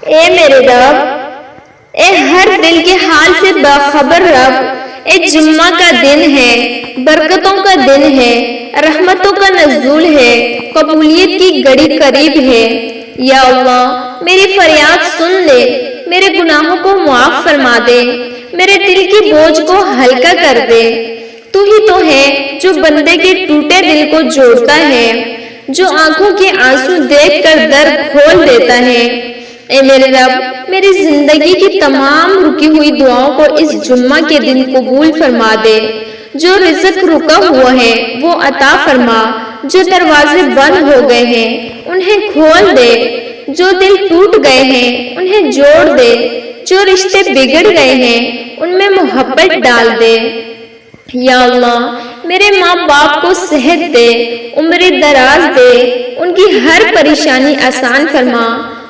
اے میرے رب، اے ہر دل کے حال سے باخبر رب، اے جمعہ کا دن ہے، برکتوں کا دن ہے، رحمتوں کا نزول ہے، قبولیت کی گھڑی قریب ہے۔ یا اللہ میری فریاد سن لے، میرے گناہوں کو معاف فرما دے، میرے دل کی بوجھ کو ہلکا کر دے۔ تو ہی تو ہے جو بندے کے ٹوٹے دل کو جوڑتا ہے، جو آنکھوں کے آنسو دیکھ کر درد کھول دیتا ہے۔ اے میرے رب، میری زندگی کی تمام رکی ہوئی دعاؤں کو اس جمعہ کے دن قبول فرما دے۔ جو رزق رکا ہوا ہے وہ عطا فرما، جو دروازے بند ہو گئے ہیں انہیں کھول دے، جو دل ٹوٹ گئے ہیں انہیں جوڑ دے، جو رشتے بگڑ گئے ہیں ان میں محبت ڈال دے۔ یا اللہ میرے ماں باپ کو صحت دے، عمر دراز دے، ان کی ہر پریشانی آسان فرما،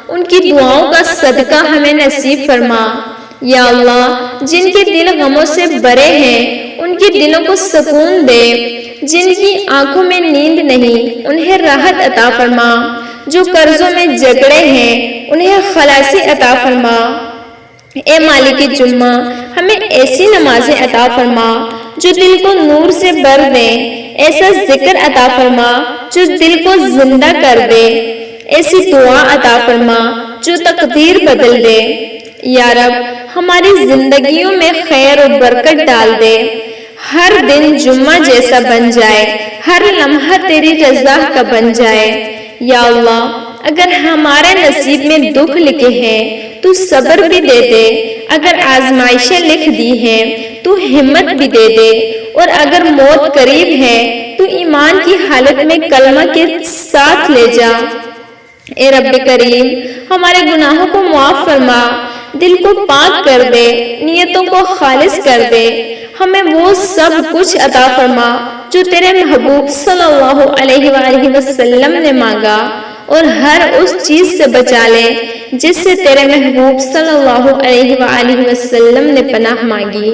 ان کی دعاؤں کا صدقہ ہمیں نصیب فرما۔ یا اللہ جن کے دل غموں سے بھرے ہیں ان کے دلوں کو سکون دے، جن کی آنکھوں میں نیند نہیں انہیں راحت عطا فرما، جو قرضوں میں جکڑے ہیں انہیں خلاصی عطا فرما۔ اے مالک جمعہ ہمیں ایسی نمازیں عطا فرما جو دل کو نور سے بھر دے، ایسا ذکر عطا فرما جو دل کو زندہ کر دے، ایسی دعا عطا فرما جو تقدیر بدل دے۔ یا رب ہماری زندگیوں میں خیر و برکت ڈال دے، ہر دن جمعہ جیسا بن جائے، ہر لمحہ تیری رضا کا بن جائے۔ یا اللہ اگر ہمارے نصیب میں دکھ لکھے ہیں تو صبر بھی دے دے، اگر آزمائشیں لکھ دی ہیں تو ہمت بھی دے دے، اور اگر موت قریب ہے تو ایمان کی حالت میں کلمہ کے ساتھ لے جا۔ اے رب کریم ہمارے گناہوں کو معاف فرما، دل کو پاک کر دے، نیتوں کو خالص کر دے، ہمیں وہ سب کچھ عطا فرما جو تیرے محبوب صلی اللہ علیہ وآلہ وسلم نے مانگا، اور ہر اس چیز سے بچا لے جس سے تیرے محبوب صلی اللہ علیہ وآلہ وسلم نے پناہ مانگی۔